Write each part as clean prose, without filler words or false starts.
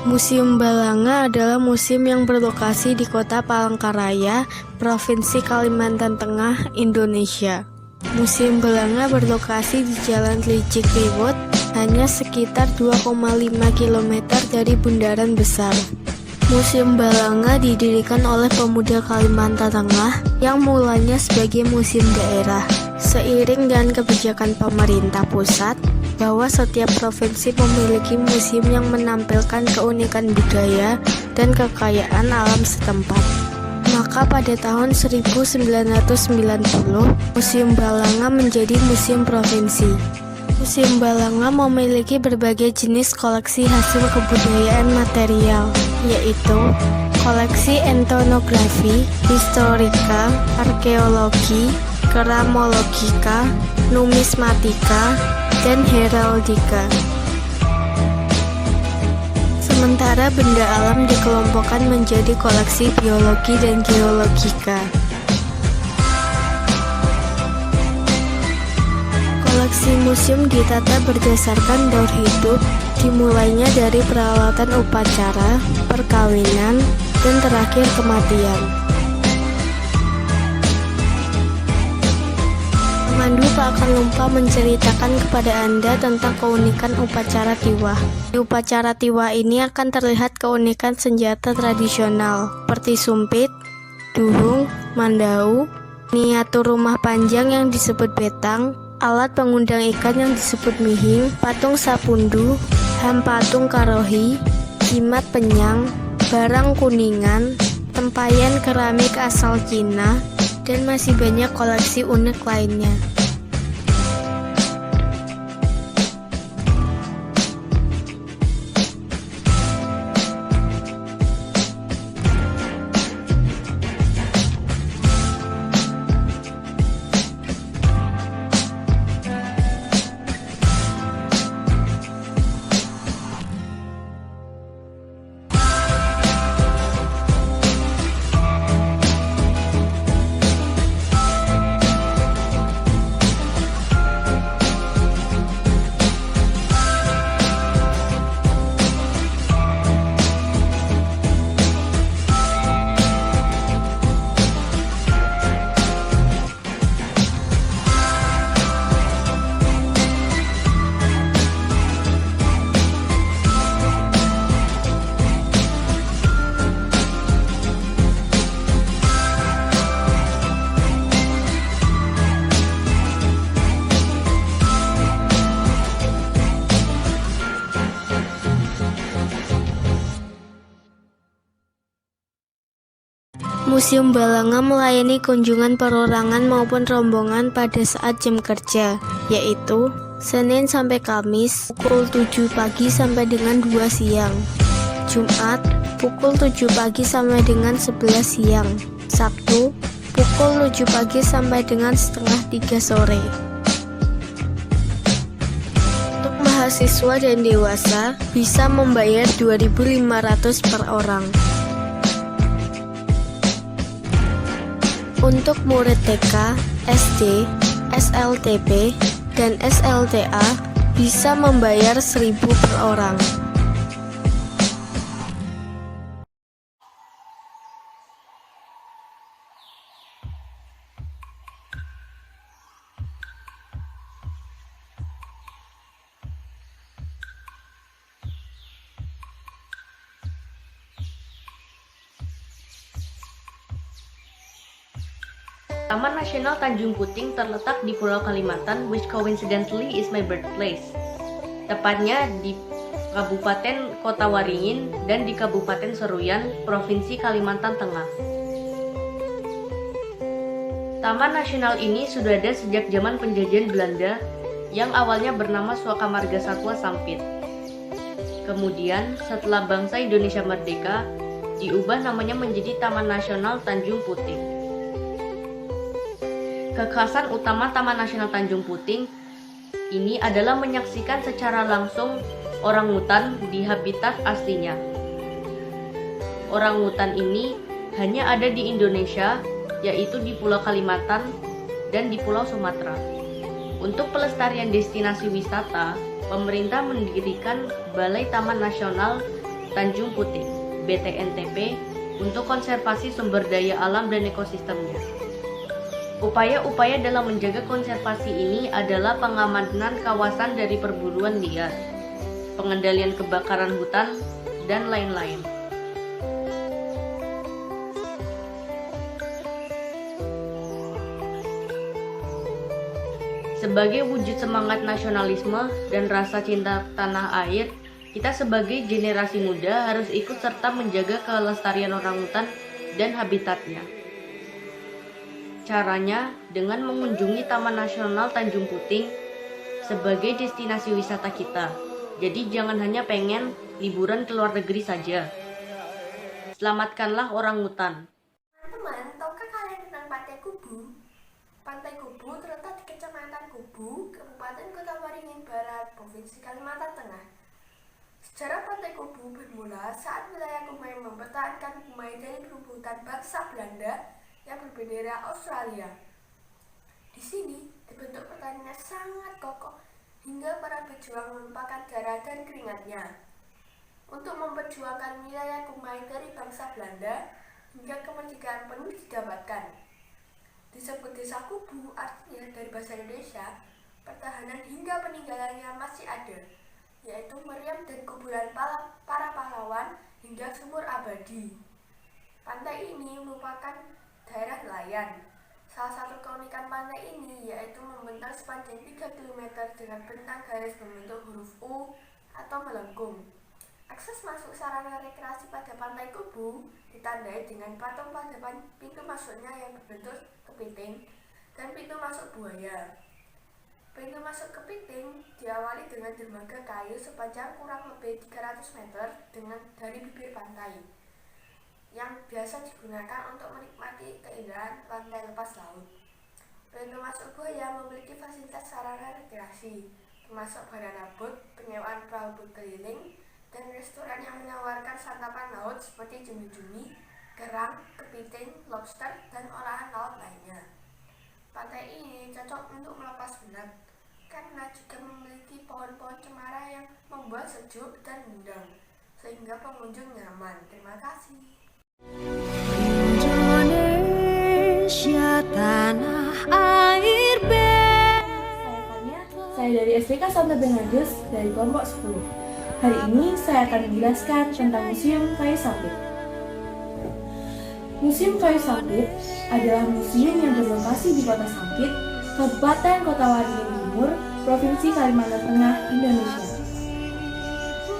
Museum Balanga adalah museum yang berlokasi di Kota Palangkaraya, Provinsi Kalimantan Tengah, Indonesia. Museum Balanga berlokasi di Jalan Licik Riwut, hanya sekitar 2,5 km dari Bundaran Besar. Museum Balanga didirikan oleh pemuda Kalimantan Tengah yang mulanya sebagai museum daerah. Seiring dengan kebijakan pemerintah pusat, bahwa setiap provinsi memiliki museum yang menampilkan keunikan budaya dan kekayaan alam setempat. Maka pada tahun 1990, Museum Balanga menjadi museum provinsi. Museum Balanga memiliki berbagai jenis koleksi hasil kebudayaan material, yaitu koleksi etnografi, historika, arkeologi, keramologika, numismatika, dan heraldika. Sementara benda alam dikelompokkan menjadi koleksi biologi dan geologika. Koleksi museum ditata berdasarkan daur hidup, dimulainya dari peralatan upacara, perkawinan, dan terakhir kematian. Pemandu tak akan lupa menceritakan kepada Anda tentang keunikan upacara tiwah. Di upacara tiwah ini akan terlihat keunikan senjata tradisional, seperti sumpit, duhung, mandau, miniatur rumah panjang yang disebut betang, alat pengundang ikan yang disebut mihing, patung sapundu, hampatung karohi, jimat penyang, barang kuningan, tempayan keramik asal Cina, dan masih banyak koleksi unik lainnya. Museum Balanga melayani kunjungan perorangan maupun rombongan pada saat jam kerja, yaitu Senin sampai Kamis pukul 7 pagi sampai dengan 2 siang, Jumat pukul 7 pagi sampai dengan 11 siang, Sabtu pukul 7 pagi sampai dengan setengah 3 sore. Untuk mahasiswa dan dewasa bisa membayar 2.500 per orang. Untuk murid TK, SD, SLTP, dan SLTA bisa membayar 1.000 per orang. Taman Nasional Tanjung Puting terletak di Pulau Kalimantan, which coincidentally is my birthplace. Tepatnya di Kabupaten Kota Waringin dan di Kabupaten Seruyan, Provinsi Kalimantan Tengah. Taman nasional ini sudah ada sejak zaman penjajahan Belanda yang awalnya bernama Suaka Marga Satwa Sampit. Kemudian, setelah bangsa Indonesia merdeka, diubah namanya menjadi Taman Nasional Tanjung Puting. Kekhasan utama Taman Nasional Tanjung Puting ini adalah menyaksikan secara langsung orangutan di habitat aslinya. Orangutan ini hanya ada di Indonesia, yaitu di Pulau Kalimantan dan di Pulau Sumatera. Untuk pelestarian destinasi wisata, pemerintah mendirikan Balai Taman Nasional Tanjung Puting (BTNTP) untuk konservasi sumber daya alam dan ekosistemnya. Upaya-upaya dalam menjaga konservasi ini adalah pengamanan kawasan dari perburuan liar, pengendalian kebakaran hutan, dan lain-lain. Sebagai wujud semangat nasionalisme dan rasa cinta tanah air, kita sebagai generasi muda harus ikut serta menjaga kelestarian orangutan dan habitatnya. Caranya dengan mengunjungi Taman Nasional Tanjung Puting sebagai destinasi wisata kita. Jadi jangan hanya pengen liburan ke luar negeri saja. Selamatkanlah orangutan. Teman-teman, tahukah kalian tentang Pantai Kubu? Pantai Kubu terletak di Kecamatan Kubu, Kabupaten Kota Waringin Barat, Provinsi Kalimantan Tengah. Sejarah Pantai Kubu bermula saat wilayah Kumai mempertahankan Kumai dari perebutan bangsa Belanda yang berbendera Australia. Di sini dibentuk pertahanan sangat kokoh hingga para pejuang menumpahkan darah dan keringatnya untuk memperjuangkan wilayah Kumai dari bangsa Belanda hingga kemerdekaan penuh didapatkan. Disebut Desa Kubu artinya dari bahasa Indonesia, pertahanan hingga peninggalannya masih ada, yaitu meriam dan kuburan para pahlawan hingga sumur abadi. Pantai ini merupakan daerah nelayan. Salah satu keunikan pantai ini yaitu membentang sepanjang 3 km dengan bentang garis membentuk huruf U atau melengkung. Akses masuk sarana rekreasi pada Pantai Kubu ditandai dengan patung pada pintu masuknya yang berbentuk kepiting dan pintu masuk buaya. Pintu masuk kepiting diawali dengan dermaga kayu sepanjang kurang lebih 300 meter dari bibir pantai, yang biasa digunakan untuk menikmati keindahan pantai lepas laut. Pintu masuk buaya memiliki fasilitas sarana rekreasi, termasuk banana boat, penyewaan perahu keliling, dan restoran yang menawarkan santapan laut seperti cumi-cumi, kerang, kepiting, lobster, dan olahan laut lainnya. Pantai ini cocok untuk melepas penat karena juga memiliki pohon-pohon cemara yang membuat sejuk dan mendung, sehingga pengunjung nyaman. Terima kasih. Indonesia tanah air Saya dari SPK Santa Bernardus dari kelompok 10. Hari ini saya akan menjelaskan tentang Museum Kayu Sampit. Museum Kayu Sampit adalah museum yang berlokasi di Kota Sampit, Kabupaten Kota Waringin Timur, Provinsi Kalimantan Tengah, Indonesia.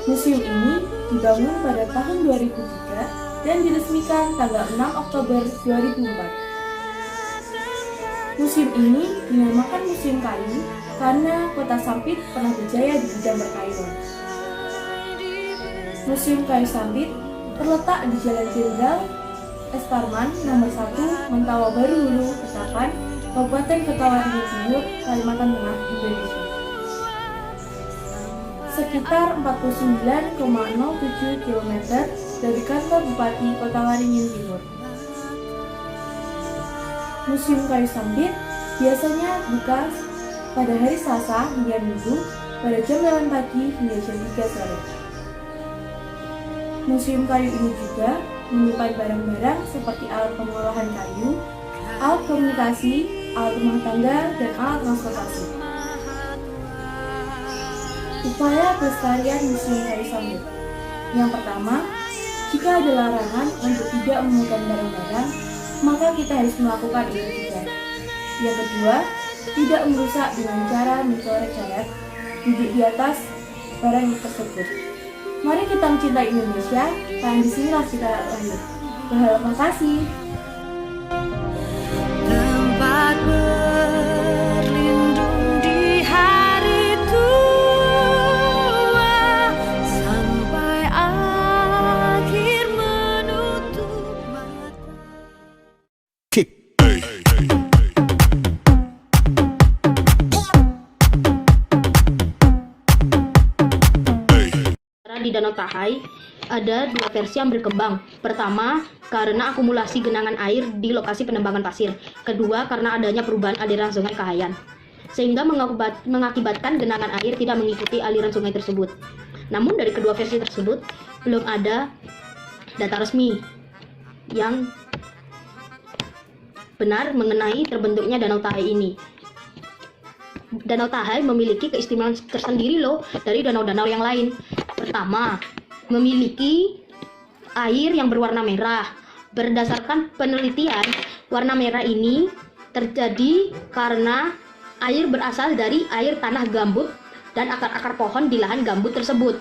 Museum ini dibangun pada tahun 2003 dan diresmikan tanggal 6 Oktober 2004. Museum ini dinamakan Museum Kayu karena Kota Sampit pernah berjaya di bidang perkayuan. Museum Kayu Sampit terletak di Jalan Jenderal S. Parman nomor 1, Mentawa Baru Hulu, Ketapang, Kabupaten Kota Waringin Timur, Kalimantan Tengah, Indonesia. Sekitar 49,07 km dari kantor Bupati Kota Waringin Timur. Museum Kayu Sampit biasanya buka pada hari Selasa hingga Minggu pada jam 8 pagi hingga jam 3 sore. Museum kayu ini juga menyimpan barang-barang seperti alat pengolahan kayu, alat komunikasi, alat rumah tangga, dan alat transportasi. Upaya pelestarian Museum Kayu Sampit. Yang pertama, jika ada larangan untuk tidak menemukan barang-barang, maka kita harus melakukan itu juga. Yang kedua, tidak merusak dengan cara mencoret-coret, duduk di atas barang tersebut. Mari kita mencintai Indonesia, dan disinilah kita lahir. Terima kasih. tempat berlindung di hari tua sampai akhir menutup mata. Di Danau Tahai ada dua versi yang berkembang. Pertama, karena akumulasi genangan air di lokasi penambangan pasir. Kedua, karena adanya perubahan aliran sungai Kahayan, sehingga mengakibatkan genangan air tidak mengikuti aliran sungai tersebut. Namun dari kedua versi tersebut belum ada data resmi yang benar mengenai terbentuknya Danau Tahai ini. Danau Tahai memiliki keistimewaan tersendiri loh dari danau-danau yang lain. Pertama, memiliki air yang berwarna merah. Berdasarkan penelitian, warna merah ini terjadi karena air berasal dari air tanah gambut dan akar-akar pohon di lahan gambut tersebut.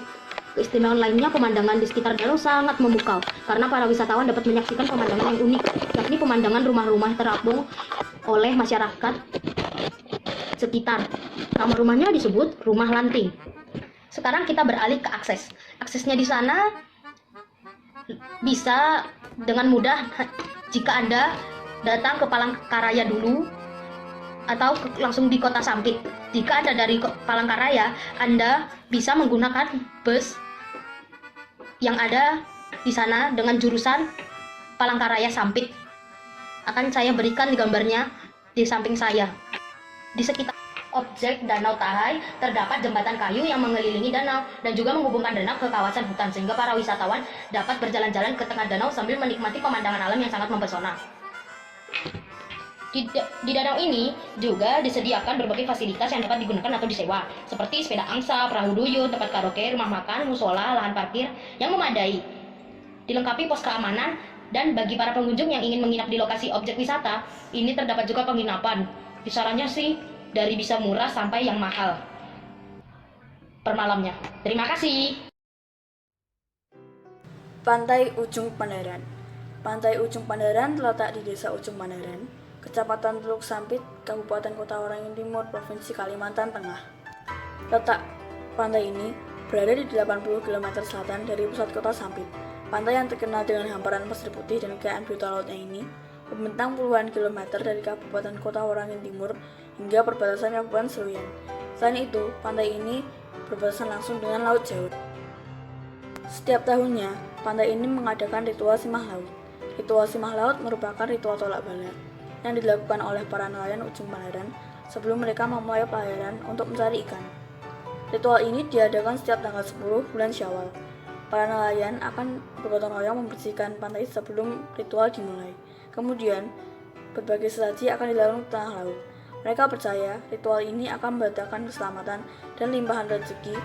Keistimewaan lainnya, pemandangan di sekitar danau sangat memukau karena para wisatawan dapat menyaksikan pemandangan yang unik, yakni pemandangan rumah-rumah terapung oleh masyarakat sekitar. Nama rumahnya disebut Rumah Lanting. Sekarang kita beralih ke akses. Aksesnya di sana bisa dengan mudah jika Anda datang ke Palangkaraya dulu atau langsung di Kota Sampit. Jika Anda dari Palangkaraya, Anda bisa menggunakan bus yang ada di sana dengan jurusan Palangkaraya Sampit. Akan saya berikan gambarnya di samping saya. Di sekitar objek Danau Tahai terdapat jembatan kayu yang mengelilingi danau dan juga menghubungkan danau ke kawasan hutan, sehingga para wisatawan dapat berjalan-jalan ke tengah danau sambil menikmati pemandangan alam yang sangat mempesona. Di danau ini juga disediakan berbagai fasilitas yang dapat digunakan atau disewa, seperti sepeda angsa, perahu duyung, tempat karaoke, rumah makan, musola, lahan parkir yang memadai. Dilengkapi pos keamanan, dan bagi para pengunjung yang ingin menginap di lokasi objek wisata, ini terdapat juga penginapan. Kisarannya sih dari bisa murah sampai yang mahal per malamnya. Terima kasih. Pantai Ujung Pandaran. Pantai Ujung Pandaran terletak di Desa Ujung Pandaran, Kecamatan Teluk Sampit, Kabupaten Kota Waringin Timur, Provinsi Kalimantan Tengah. Letak pantai ini berada di 80 km selatan dari pusat kota Sampit. Pantai yang terkenal dengan hamparan pasir putih dan kekayaan biota lautnya ini membentang puluhan kilometer dari Kabupaten Kota Waringin Timur hingga perbatasan Kabupaten Seruyan. Selain itu, pantai ini berbatasan langsung dengan Laut Jawa. Setiap tahunnya, pantai ini mengadakan ritual simah laut. Ritual simah laut merupakan ritual tolak bala yang dilakukan oleh para nelayan Ujung Pandaran sebelum mereka memulai pelayaran untuk mencari ikan. Ritual ini diadakan setiap tanggal 10 bulan Syawal. Para nelayan akan bergotong royong membersihkan pantai sebelum ritual dimulai. Kemudian, berbagai sesaji akan dilakukan di tengah laut. Mereka percaya ritual ini akan mendatangkan keselamatan dan limpahan rezeki.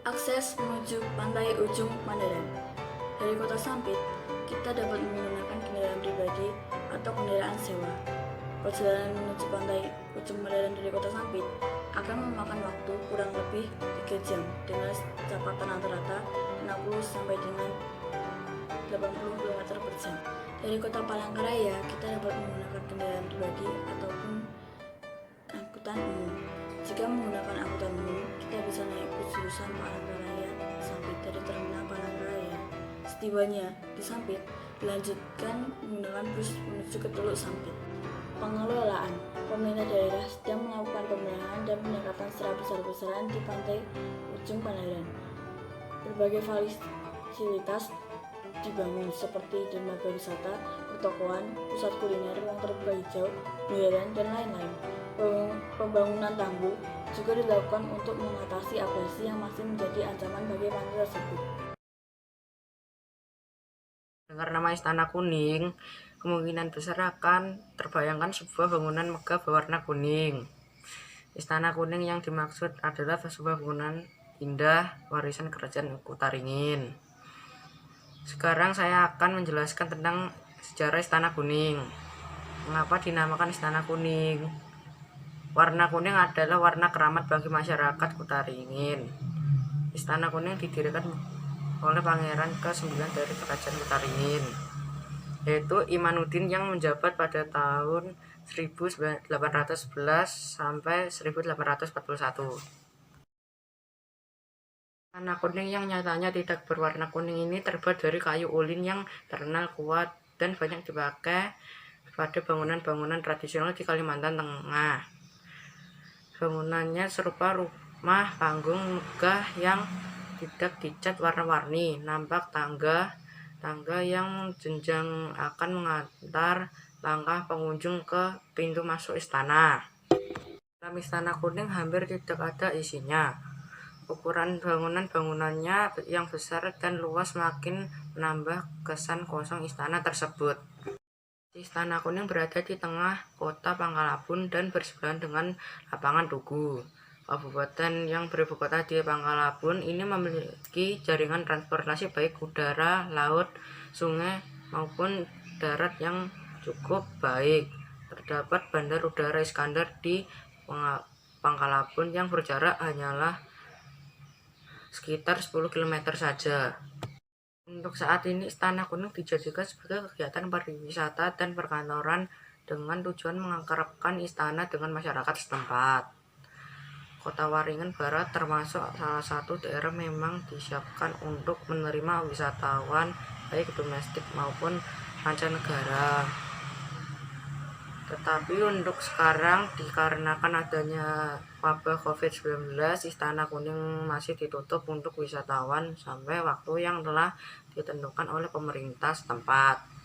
Akses menuju Pantai Ujung Pandaran. Dari Kota Sampit, kita dapat menggunakan kendaraan pribadi atau kendaraan sewa. Perjalanan menuju Pantai Ujung Pandaran dari Kota Sampit akan memakan waktu kurang lebih 3 jam dengan kecepatan rata-rata 60 sampai dengan 80 km per jam. Dari Kota Palangkaraya, kita dapat menggunakan kendaraan pribadi ataupun angkutan umum. Jika menggunakan angkutan umum, kita bisa naik bus jurusan Palangkaraya Sampit dari Terminal Palangkaraya. Setibanya di Sampit, dilanjutkan menggunakan bus menuju ke Teluk Sampit. Pengelolaan. Pemerintah daerah sedang melakukan pembenahan dan peningkatan secara besar-besaran di Pantai Ujung Pandaran. Berbagai fasilitas dibangun seperti dermaga wisata, pertokoan, pusat kuliner, ruang terbuka hijau, bundaran, dan lain-lain. Pembangunan tanggul juga dilakukan untuk mengatasi abrasi yang masih menjadi ancaman bagi pantai tersebut. Dengar nama Istana Kuning, kemungkinan besar akan terbayangkan sebuah bangunan megah berwarna kuning. Istana Kuning yang dimaksud adalah sebuah bangunan indah warisan Kerajaan Kutaringin. Sekarang saya akan menjelaskan tentang sejarah Istana Kuning. Mengapa dinamakan Istana Kuning? Warna kuning adalah warna keramat bagi masyarakat Kutaringin. Istana Kuning didirikan oleh Pangeran ke-9 dari Kerajaan Kutaringin, yaitu Imanuddin yang menjabat pada tahun 1811 sampai 1841. Istana Kuning yang nyatanya tidak berwarna kuning ini terbuat dari kayu ulin yang terkenal kuat dan banyak dipakai pada bangunan-bangunan tradisional di Kalimantan Tengah. Bangunannya serupa rumah panggung megah yang tidak dicat warna-warni, nampak tangga yang jenjang akan mengantar langkah pengunjung ke pintu masuk istana. Dalam Istana Kuning hampir tidak ada isinya. Ukuran bangunannya yang besar dan luas makin menambah kesan kosong istana tersebut. Istana Kuning berada di tengah kota Pangkalabun dan bersebelahan dengan lapangan Tugu. Kabupaten yang beribukota di Pangkalabun ini memiliki jaringan transportasi baik udara, laut, sungai maupun darat yang cukup baik. Terdapat Bandar Udara Iskandar di Pangkalabun yang berjarak hanyalah sekitar 10 km saja. Untuk saat ini Istana Kuning dijadikan sebagai kegiatan pariwisata dan perkantoran dengan tujuan mengakrabkan istana dengan masyarakat setempat. Kota Waringin Barat termasuk salah satu daerah memang disiapkan untuk menerima wisatawan baik domestik maupun mancanegara. Tetapi untuk sekarang dikarenakan adanya wabah COVID-19, Istana Kuning masih ditutup untuk wisatawan sampai waktu yang telah ditentukan oleh pemerintah setempat.